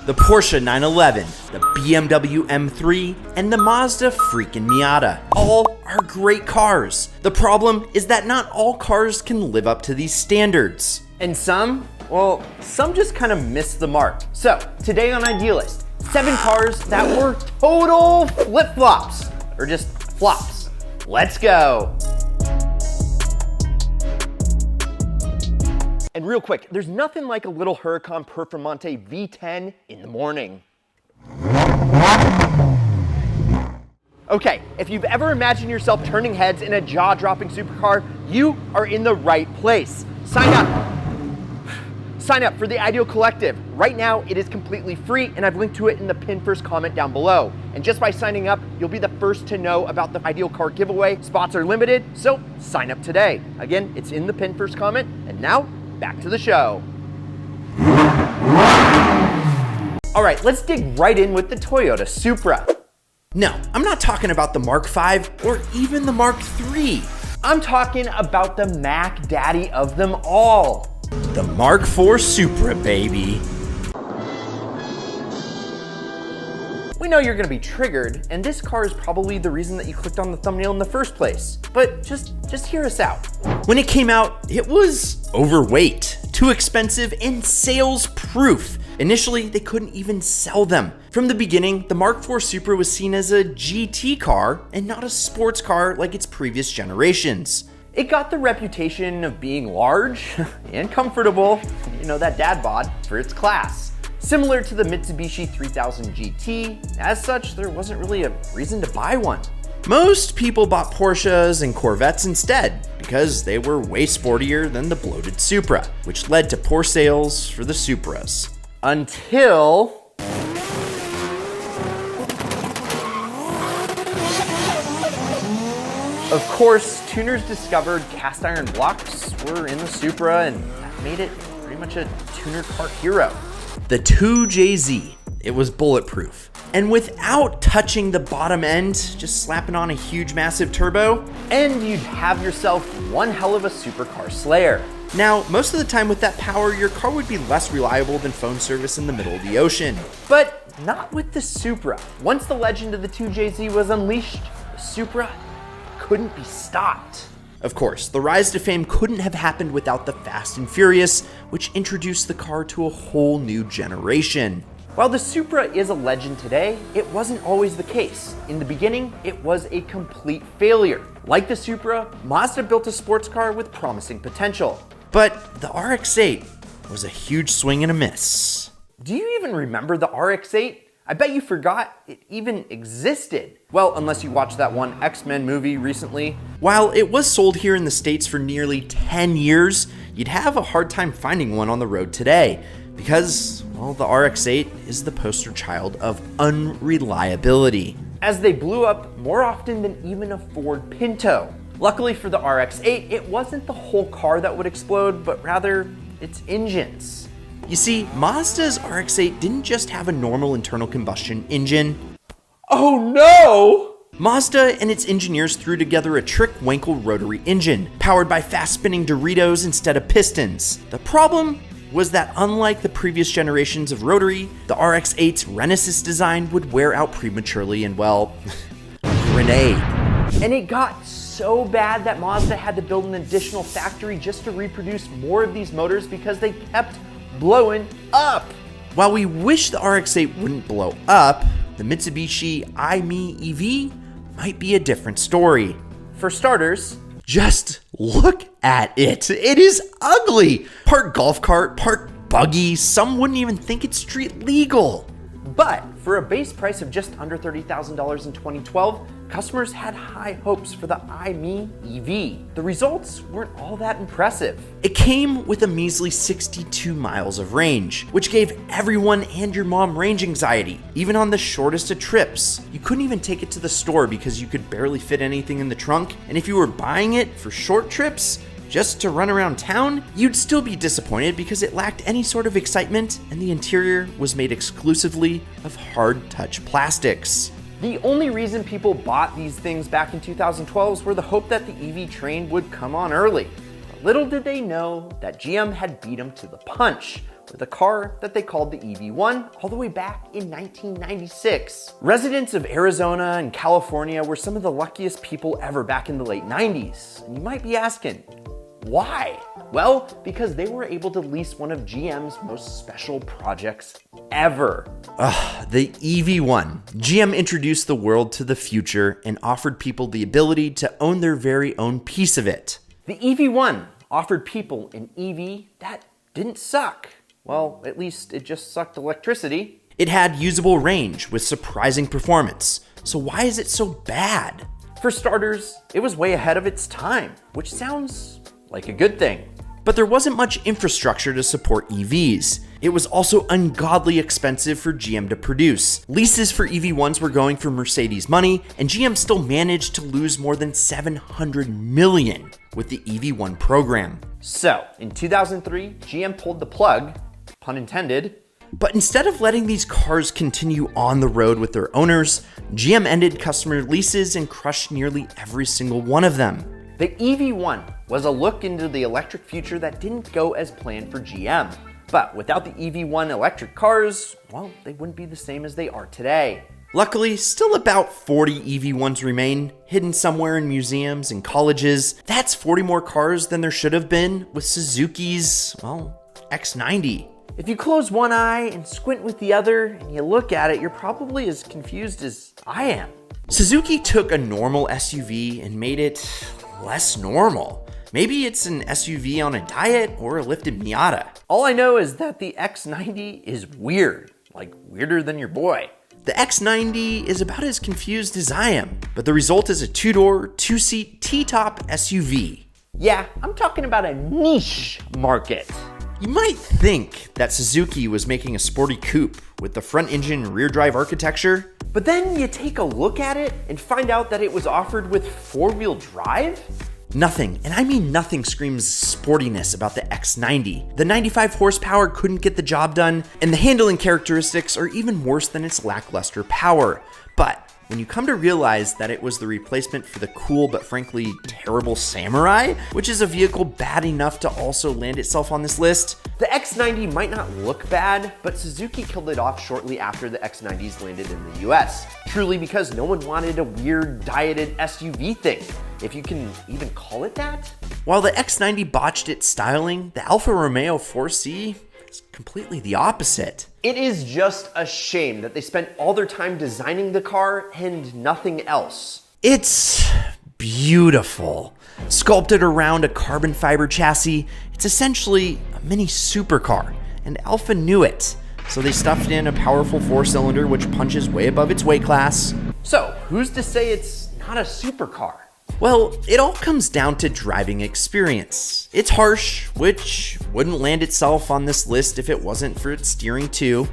The Porsche 911, the BMW M3, and the Mazda freaking Miata. All are great cars. The problem is that not all cars can live up to these standards. And some just kind of miss the mark. So today on Idealist, 7 cars that were total flip-flops, or just flops. Let's go. And real quick, there's nothing like a little Huracan Performante V10 in the morning. Okay, if you've ever imagined yourself turning heads in a jaw-dropping supercar, you are in the right place. Sign up. Sign up for the Ideal Collective. Right now, it is completely free, and I've linked to it in the pinned first comment down below. And just by signing up, you'll be the first to know about the Ideal car giveaway. Spots are limited, so sign up today. Again, it's in the pinned first comment, and now, back to the show. All right, let's dig right in with the Toyota Supra. No, I'm not talking about the Mark V or even the Mark III. I'm talking about the Mac Daddy of them all. The Mark IV Supra, baby. We know you're gonna be triggered, and this car is probably the reason that you clicked on the thumbnail in the first place. But just hear us out. When it came out, it was overweight, too expensive, and sales proof. Initially, they couldn't even sell them. From the beginning, the Mark IV Supra was seen as a GT car and not a sports car like its previous generations. It got the reputation of being large and comfortable, you know, that dad bod, for its class. Similar to the Mitsubishi 3000 GT, as such, there wasn't really a reason to buy one. Most people bought Porsches and Corvettes instead, because they were way sportier than the bloated Supra, which led to poor sales for the Supras. Until... Of course, tuners discovered cast iron blocks were in the Supra, and that made it pretty much a tuner car hero. The 2JZ, it was bulletproof. And without touching the bottom end, just slapping on a huge massive turbo, and you'd have yourself one hell of a supercar slayer. Now, most of the time with that power, your car would be less reliable than phone service in the middle of the ocean. But not with the Supra. Once the legend of the 2JZ was unleashed, the Supra couldn't be stopped. Of course, the rise to fame couldn't have happened without the Fast and Furious, which introduced the car to a whole new generation. While the Supra is a legend today, it wasn't always the case. In the beginning, it was a complete failure. Like the Supra, Mazda built a sports car with promising potential. But the RX-8 was a huge swing and a miss. Do you even remember the RX-8? I bet you forgot it even existed. Well, unless you watched that one X-Men movie recently. While it was sold here in the States for nearly 10 years, you'd have a hard time finding one on the road today because, well, the RX-8 is the poster child of unreliability, as they blew up more often than even a Ford Pinto. Luckily for the RX-8, it wasn't the whole car that would explode, but rather its engines. You see, Mazda's RX-8 didn't just have a normal internal combustion engine. Oh no! Mazda and its engineers threw together a trick-Wankel rotary engine, powered by fast-spinning Doritos instead of pistons. The problem was that unlike the previous generations of rotary, the RX-8's Renesis design would wear out prematurely and, well, grenade. And it got so bad that Mazda had to build an additional factory just to reproduce more of these motors because they kept blowing up. While we wish the RX-8 wouldn't blow up, the Mitsubishi i-MiEV EV might be a different story. For starters, just look at it. It is ugly. Part golf cart, part buggy. Some wouldn't even think it's street legal. But for a base price of just under $30,000 in 2012, customers had high hopes for the i-MiEV EV. The results weren't all that impressive. It came with a measly 62 miles of range, which gave everyone and your mom range anxiety, even on the shortest of trips. You couldn't even take it to the store because you could barely fit anything in the trunk, and if you were buying it for short trips, just to run around town, you'd still be disappointed because it lacked any sort of excitement and the interior was made exclusively of hard touch plastics. The only reason people bought these things back in 2012 were the hope that the EV train would come on early. But little did they know that GM had beat them to the punch with a car that they called the EV1 all the way back in 1996. Residents of Arizona and California were some of the luckiest people ever back in the late 90s. And you might be asking, why? Well, because they were able to lease one of GM's most special projects ever. The EV1. GM introduced the world to the future and offered people the ability to own their very own piece of it. The EV1 offered people an EV that didn't suck. Well, at least it just sucked electricity. It had usable range with surprising performance. So why is it so bad? For starters, it was way ahead of its time, which sounds like a good thing. But there wasn't much infrastructure to support EVs. It was also ungodly expensive for GM to produce. Leases for EV1s were going for Mercedes money, and GM still managed to lose more than $700 million with the EV1 program. So, in 2003, GM pulled the plug, pun intended. But instead of letting these cars continue on the road with their owners, GM ended customer leases and crushed nearly every single one of them. The EV1 was a look into the electric future that didn't go as planned for GM. But without the EV1 electric cars, well, they wouldn't be the same as they are today. Luckily, still about 40 EV1s remain, hidden somewhere in museums and colleges. That's 40 more cars than there should have been with Suzuki's, well, X90. If you close one eye and squint with the other and you look at it, you're probably as confused as I am. Suzuki took a normal SUV and made it less normal. Maybe it's an SUV on a diet or a lifted Miata. All I know is that the X90 is weird, like weirder than your boy. The X90 is about as confused as I am, but the result is a two-door, two-seat T-top SUV. Yeah, I'm talking about a niche market. You might think that Suzuki was making a sporty coupe with the front engine rear drive architecture, but then you take a look at it and find out that it was offered with four-wheel drive? Nothing, and I mean nothing, screams sportiness about the X90. The 95 horsepower couldn't get the job done, and the handling characteristics are even worse than its lackluster power. But when you come to realize that it was the replacement for the cool but frankly terrible Samurai, which is a vehicle bad enough to also land itself on this list, the X90 might not look bad, but Suzuki killed it off shortly after the X90s landed in the US. Truly because no one wanted a weird dieted SUV thing, if you can even call it that. While the X90 botched its styling, the Alfa Romeo 4C is completely the opposite. It is just a shame that they spent all their time designing the car and nothing else. It's beautiful. Sculpted around a carbon fiber chassis, it's essentially a mini supercar, and Alfa knew it. So they stuffed in a powerful four-cylinder which punches way above its weight class. So who's to say it's not a supercar? Well, it all comes down to driving experience. It's harsh, which wouldn't land itself on this list if it wasn't for its steering too.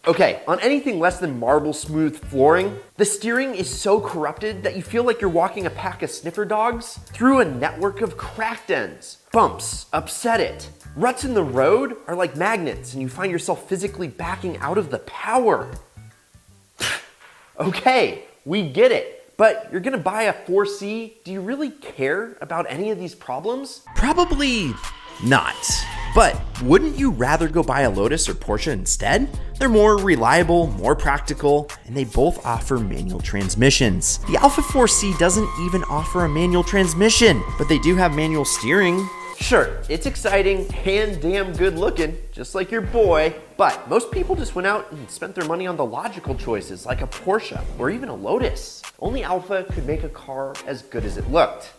Okay, on anything less than marble smooth flooring, the steering is so corrupted that you feel like you're walking a pack of sniffer dogs through a network of cracked ends. Bumps upset it. Ruts in the road are like magnets and you find yourself physically backing out of the power. Okay, we get it. But you're gonna buy a 4C, do you really care about any of these problems? Probably not. But wouldn't you rather go buy a Lotus or Porsche instead? They're more reliable, more practical, and they both offer manual transmissions. The Alfa 4C doesn't even offer a manual transmission, but they do have manual steering. Sure, it's exciting and damn good looking, just like your boy, but most people just went out and spent their money on the logical choices like a Porsche or even a Lotus. Only Alfa could make a car as good as it looked.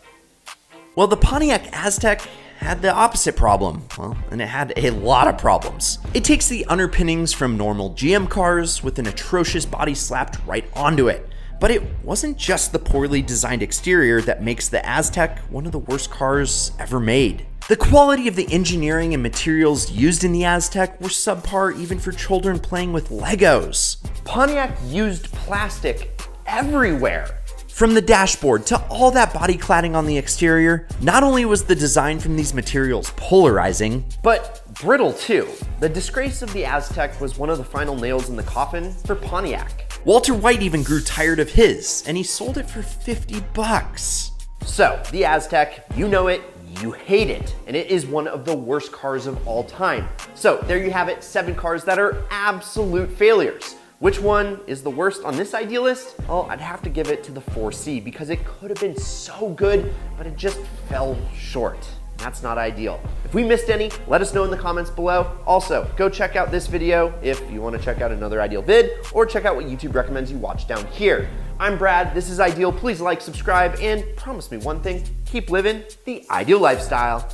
Well, the Pontiac Aztek had the opposite problem. Well, and it had a lot of problems. It takes the underpinnings from normal GM cars with an atrocious body slapped right onto it. But it wasn't just the poorly designed exterior that makes the Aztek one of the worst cars ever made. The quality of the engineering and materials used in the Aztek were subpar even for children playing with Legos. Pontiac used plastic everywhere. From the dashboard to all that body cladding on the exterior, not only was the design from these materials polarizing, but brittle too. The disgrace of the Aztek was one of the final nails in the coffin for Pontiac. Walter White even grew tired of his, and he sold it for $50. So, the Aztek, you know it, you hate it, and it is one of the worst cars of all time. So there you have it, 7 cars that are absolute failures. Which one is the worst on this idea list? Well, I'd have to give it to the 4C because it could have been so good, but it just fell short. That's not ideal. If we missed any, let us know in the comments below. Also, go check out this video if you want to check out another Ideal vid, or check out what YouTube recommends you watch down here. I'm Brad, this is Ideal. Please like, subscribe, and promise me one thing, keep living the Ideal lifestyle.